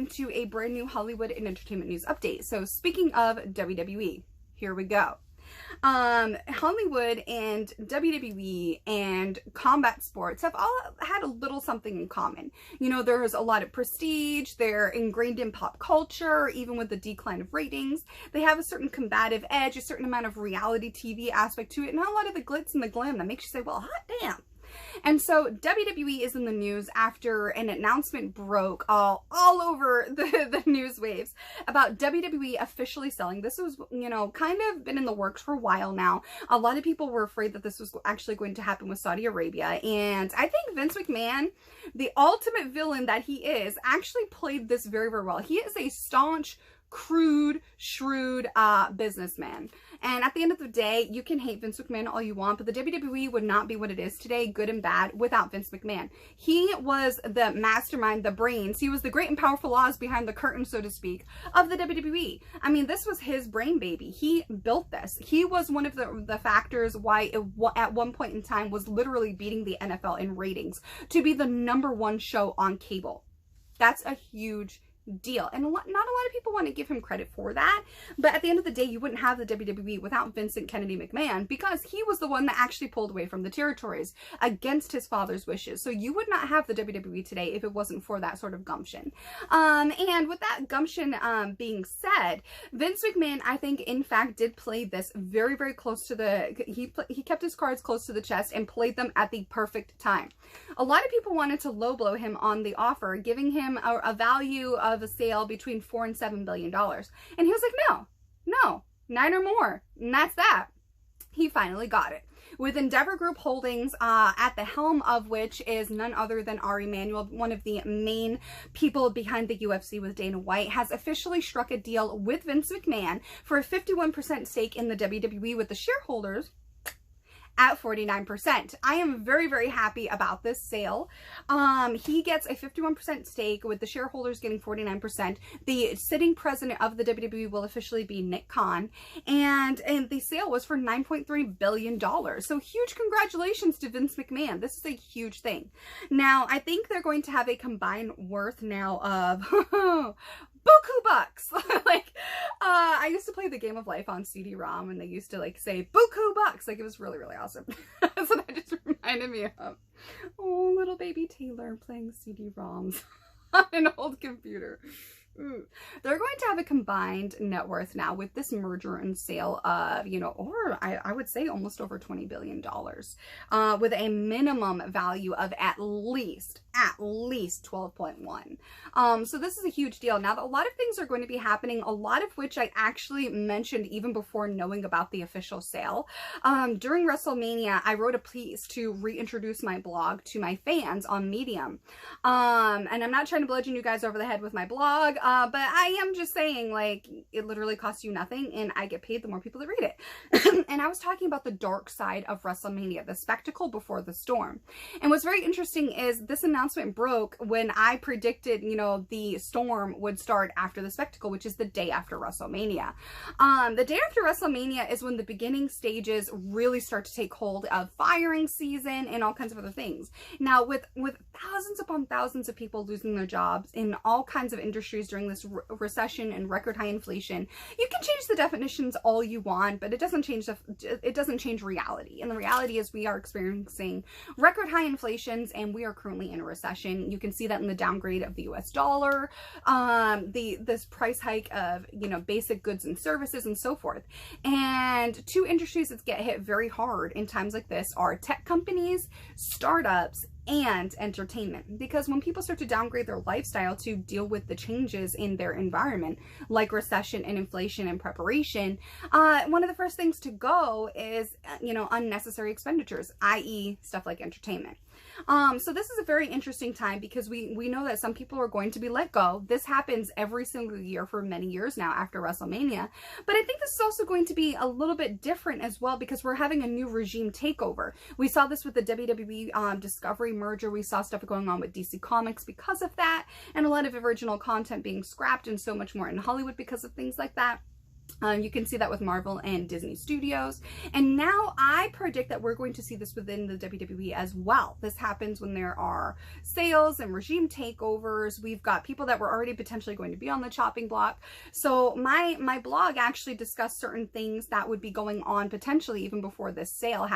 into a brand new Hollywood and entertainment news update. So speaking of WWE, here we go. Hollywood and WWE and combat sports have all had a little something in common. You know, there's a lot of prestige, they're ingrained in pop culture, even with the decline of ratings. They have a certain combative edge, a certain amount of reality TV aspect to it, and not a lot of the glitz and the glam that makes you say, well, hot damn. And so WWE is in the news after an announcement broke all over the news waves about WWE officially selling. This was, you know, kind of been in the works for a while now. A lot of people were afraid that this was actually going to happen with Saudi Arabia. And I think Vince McMahon, the ultimate villain that he is, actually played this very, very well. He is a staunch, crude, shrewd businessman. And at the end of the day, you can hate Vince McMahon all you want, but the WWE would not be what it is today, good and bad, without Vince McMahon. He was the mastermind, the brains. He was the great and powerful Oz behind the curtain, so to speak, of the WWE. I mean, this was his brain baby. He built this. He was one of the factors why it, at one point in time, was literally beating the NFL in ratings to be the #1 show on cable. That's a huge deal, and not a lot of people want to give him credit for that, but at the end of the day, you wouldn't have the WWE without Vincent Kennedy McMahon, because he was the one that actually pulled away from the territories against his father's wishes. So you would not have the WWE today if it wasn't for that sort of gumption. And with that gumption being said, Vince McMahon, I think, in fact, did play this very, very close to the, he kept his cards close to the chest and played them at the perfect time. A lot of people wanted to low blow him on the offer, giving him a value of a sale between $4 and $7 billion. And he was like, no, 9 or more. And that's that. He finally got it. With Endeavor Group Holdings at the helm of which is none other than Ari Emanuel, one of the main people behind the UFC with Dana White, has officially struck a deal with Vince McMahon for a 51% stake in the WWE, with the shareholders at 49%. I am very, very happy about this sale. He gets a 51% stake, with the shareholders getting 49%. The sitting president of the WWE will officially be Nick Khan, and the sale was for $9.3 billion. So huge congratulations to Vince McMahon. This is a huge thing. Now, I think they're going to have a combined worth now of buku bucks. Like, I used to play the Game of Life on CD-ROM, and they used to like say buku bucks. Like, it was really, really awesome. So that just reminded me of, oh, little baby Taylor playing CD-ROMs on an old computer. Ooh. They're going to have a combined net worth now with this merger and sale of, you know, or I would say almost over $20 billion, with a minimum value of at least 12.1. So this is a huge deal. Now, a lot of things are going to be happening, a lot of which I actually mentioned even before knowing about the official sale. During WrestleMania, I wrote a piece to reintroduce my blog to my fans on Medium. And I'm not trying to bludgeon you guys over the head with my blog, but I am just saying, like, it literally costs you nothing, and I get paid the more people that read it. And I was talking about the dark side of WrestleMania, the spectacle before the storm. And what's very interesting is this announcement broke when I predicted, you know, the storm would start after the spectacle, which is the day after WrestleMania. The day after WrestleMania is when the beginning stages really start to take hold of firing season and all kinds of other things. Now, with thousands upon thousands of people losing their jobs in all kinds of industries during this recession and record high inflation, you can change the definitions all you want, but it doesn't change reality. And the reality is we are experiencing record high inflations, and we are currently in a recession. You can see that in the downgrade of the US dollar, this price hike of, you know, basic goods and services and so forth. And two industries that get hit very hard in times like this are tech companies, startups, and entertainment. Because when people start to downgrade their lifestyle to deal with the changes in their environment, like recession and inflation and preparation, one of the first things to go is, you know, unnecessary expenditures, i.e. stuff like entertainment. So this is a very interesting time because we know that some people are going to be let go. This happens every single year for many years now after WrestleMania. But I think this is also going to be a little bit different as well because we're having a new regime takeover. We saw this with the WWE Discovery merger. We saw stuff going on with DC Comics because of that, and a lot of original content being scrapped and so much more in Hollywood because of things like that. You can see that with Marvel and Disney Studios. And now I predict that we're going to see this within the WWE as well. This happens when there are sales and regime takeovers. We've got people that were already potentially going to be on the chopping block. So my blog actually discussed certain things that would be going on potentially even before this sale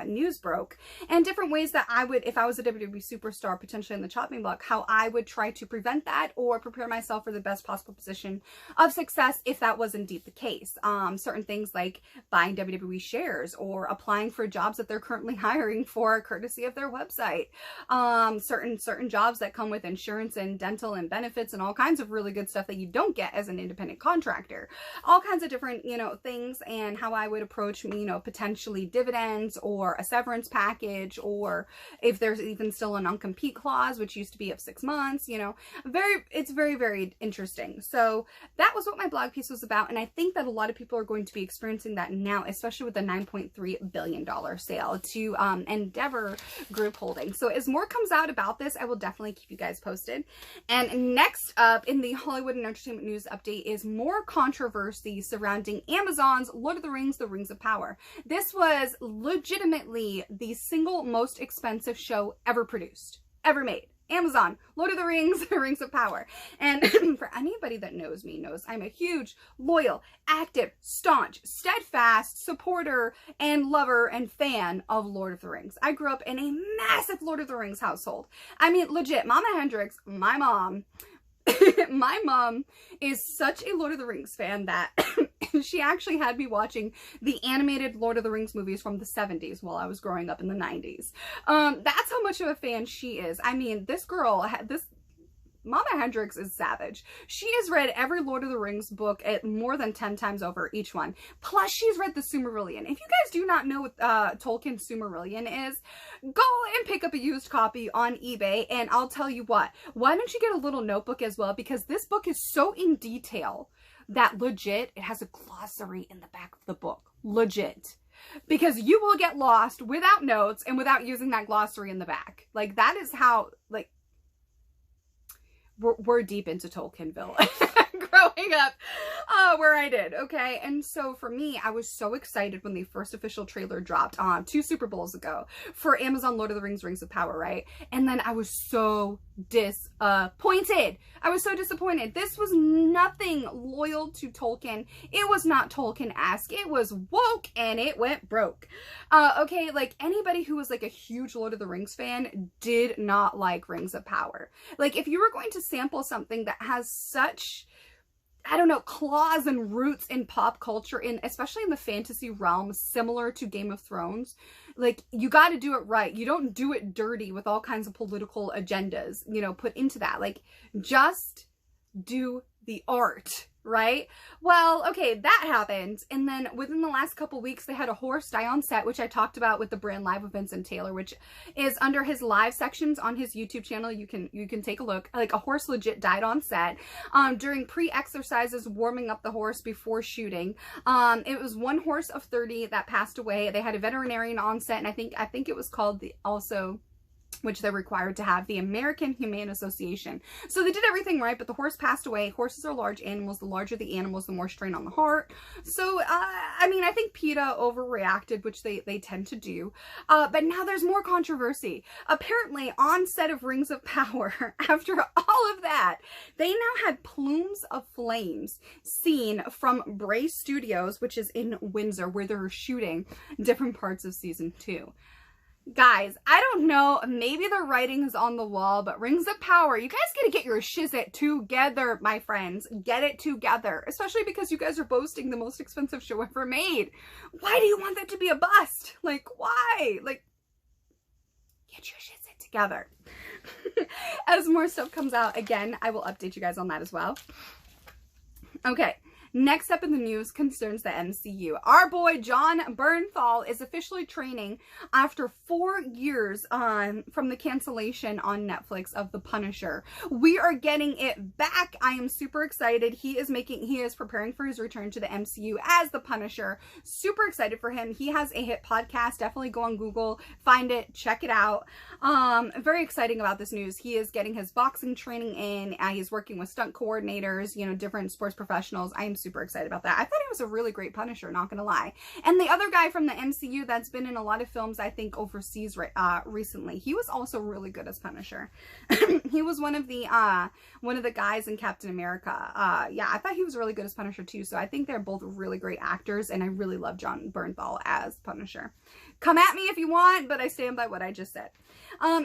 news broke, and different ways that I would, if I was a WWE superstar potentially on the chopping block, how I would try to prevent that or prepare myself for the best possible position of success if that was indeed the case. Certain things like buying WWE shares or applying for jobs that they're currently hiring for courtesy of their website. Certain jobs that come with insurance and dental and benefits and all kinds of really good stuff that you don't get as an independent contractor. All kinds of different, things, and how I would approach, potentially dividends or a severance package, or if there's even still a non-compete clause, which used to be of 6 months, it's very, very interesting. So that was what my blog piece was about. And I think that a lot of people are going to be experiencing that now, especially with the $9.3 billion sale to Endeavor Group Holdings. So as more comes out about this, I will definitely keep you guys posted. And next up in the Hollywood and Entertainment News update is more controversy surrounding Amazon's Lord of the Rings, The Rings of Power. This was legitimately the single most expensive show ever produced, ever made. Amazon, Lord of the Rings, Rings of Power. And for anybody that knows me knows I'm a huge, loyal, active, staunch, steadfast supporter and lover and fan of Lord of the Rings. I grew up in a massive Lord of the Rings household. I mean, legit, Mama Hendrix, my mom, my mom is such a Lord of the Rings fan that she actually had me watching the animated Lord of the Rings movies from the 70s while I was growing up in the 90s. That's how much of a fan she is. I mean, this girl, Mama Hendrix is savage. She has read every Lord of the Rings book at more than 10 times over each one. Plus, she's read the Silmarillion. If you guys do not know what Tolkien's Silmarillion is, go and pick up a used copy on eBay, and I'll tell you what, why don't you get a little notebook as well, because this book is so in detail that legit, it has a glossary in the back of the book. Legit. Because you will get lost without notes and without using that glossary in the back. Like, that is how, like, we're deep into Tolkienville growing up where I did, okay? And so for me, I was so excited when the first official trailer dropped 2 Super Bowls ago for Amazon Lord of the Rings, Rings of Power, right? And then I was so disappointed. I was so disappointed. This was nothing loyal to Tolkien. It was not Tolkien-esque. It was woke and it went broke. Okay, like anybody who was like a huge Lord of the Rings fan did not like Rings of Power. Like if you were going to sample something that has such, I don't know, claws and roots in pop culture, especially in the fantasy realm, similar to Game of Thrones, like, you got to do it right. You don't do it dirty with all kinds of political agendas, put into that. Like, just do the art, right? Well, okay, that happened. And then within the last couple weeks, they had a horse die on set, which I talked about with the brand live events and Taeler, which is under his live sections on his YouTube channel. You can take a look. Like, a horse legit died on set during pre-exercises, warming up the horse before shooting. It was one horse of 30 that passed away. They had a veterinarian on set, and I think it was called which they're required to have, the American Humane Association. So they did everything right, but the horse passed away. Horses are large animals. The larger the animals, the more strain on the heart. So, I mean, I think PETA overreacted, which they tend to do. But now there's more controversy. Apparently, on set of Rings of Power, after all of that, they now had plumes of flames seen from Bray Studios, which is in Windsor, where they're shooting different parts of season 2. Guys, I don't know, maybe the writing is on the wall, but Rings of Power, you guys gotta get your shizit together, my friends. Get it together, especially because you guys are boasting the most expensive show ever made. Why do you want that to be a bust? Like, why? Like, get your shizit together. As more stuff comes out, again, I will update you guys on that as well. Okay. Next up in the news concerns the MCU. Our boy Jon Bernthal is officially training after 4 years from the cancellation on Netflix of The Punisher. We are getting it back. I am super excited. He is preparing for his return to the MCU as The Punisher. Super excited for him. He has a hit podcast. Definitely go on Google, find it, check it out. Very exciting about this news. He is getting his boxing training in. He's working with stunt coordinators, different sports professionals. I am super super excited about that. I thought he was a really great Punisher, not gonna lie. And the other guy from the MCU that's been in a lot of films, I think overseas recently, he was also really good as Punisher. He was one of the guys in Captain America. Yeah, I thought he was really good as Punisher too. So I think they're both really great actors, and I really love Jon Bernthal as Punisher. Come at me if you want, but I stand by what I just said.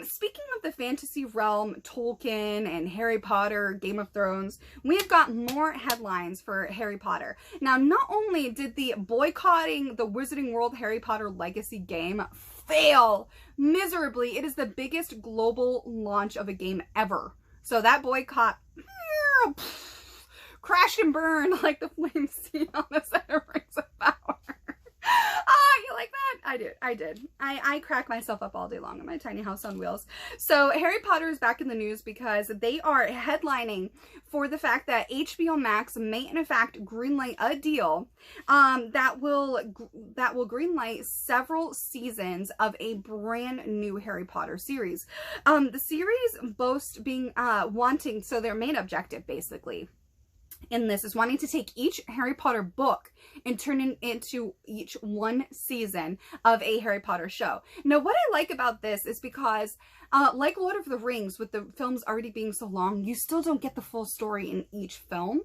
Speaking of the fantasy realm, Tolkien and Harry Potter, Game of Thrones, we've got more headlines for Harry Potter. Now, not only did the boycotting the Wizarding World Harry Potter Legacy game fail miserably, it is the biggest global launch of a game ever. So that boycott crashed and burned like the flame seen on the set of Rings of Power. You like that? I did. I crack myself up all day long in my tiny house on wheels. So Harry Potter is back in the news because they are headlining for the fact that HBO Max may in fact greenlight a deal that will greenlight several seasons of a brand new Harry Potter series. The series boasts being so their main objective basically in this is wanting to take each Harry Potter book and turn it into each one season of a Harry Potter show. Now, what I like about this is because like Lord of the Rings, with the films already being so long, you still don't get the full story in each film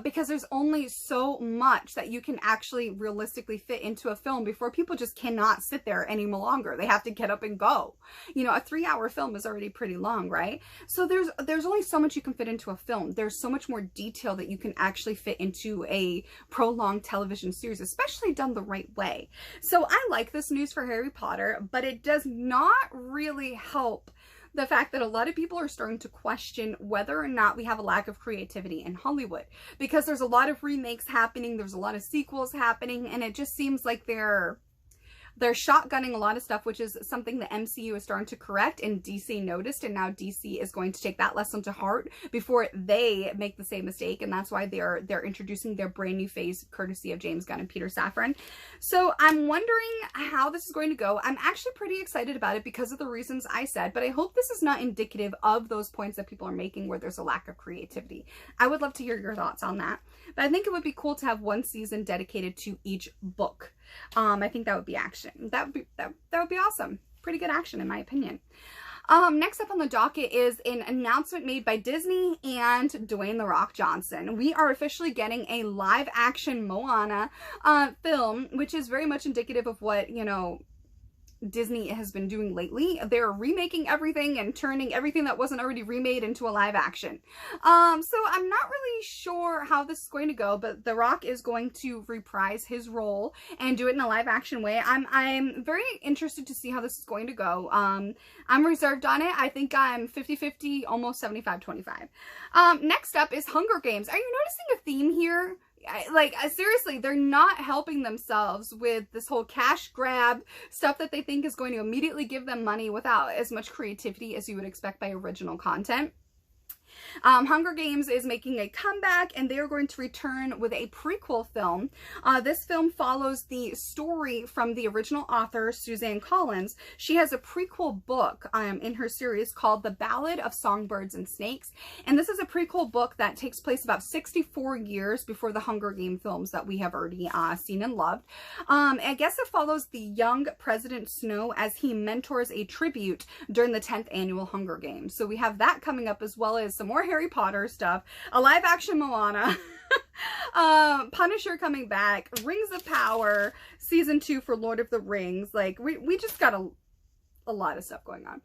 because there's only so much that you can actually realistically fit into a film before people just cannot sit there any longer. They have to get up and go. You know, a 3-hour film is already pretty long, right? So there's only so much you can fit into a film. There's so much more detail that you can actually fit into a prolonged television series, especially done the right way. So I like this news for Harry Potter, but it does not really help the fact that a lot of people are starting to question whether or not we have a lack of creativity in Hollywood, because there's a lot of remakes happening, there's a lot of sequels happening, and it just seems like they're shotgunning a lot of stuff, which is something the MCU is starting to correct, and DC noticed, and now DC is going to take that lesson to heart before they make the same mistake, and that's why they're introducing their brand new phase courtesy of James Gunn and Peter Safran. So I'm wondering how this is going to go. I'm actually pretty excited about it because of the reasons I said, but I hope this is not indicative of those points that people are making where there's a lack of creativity. I would love to hear your thoughts on that, but I think it would be cool to have one season dedicated to each book. I think that would be action. That would be awesome. Pretty good action in my opinion. Next up on the docket is an announcement made by Disney and Dwayne "The Rock" Johnson. We are officially getting a live-action Moana film, which is very much indicative of what, you know, Disney has been doing lately. They're remaking everything and turning everything that wasn't already remade into a live action. So I'm not really sure how this is going to go, but The Rock is going to reprise his role and do it in a live action way. I'm very interested to see how this is going to go. I'm reserved on it. I think I'm 50-50, almost 75-25. Next up is Hunger Games. Are you noticing a theme here? Like, seriously, they're not helping themselves with this whole cash grab stuff that they think is going to immediately give them money without as much creativity as you would expect by original content. Hunger Games is making a comeback, and they are going to return with a prequel film. This film follows the story from the original author, Suzanne Collins. She has a prequel book in her series called The Ballad of Songbirds and Snakes, and this is a prequel book that takes place about 64 years before the Hunger Game films that we have already seen and loved. I guess it follows the young President Snow as he mentors a tribute during the 10th annual Hunger Games. So we have that coming up, as well as some more Harry Potter stuff, a live-action Moana, Punisher coming back, Rings of Power, Season 2 for Lord of the Rings. Like, we just got a lot of stuff going on.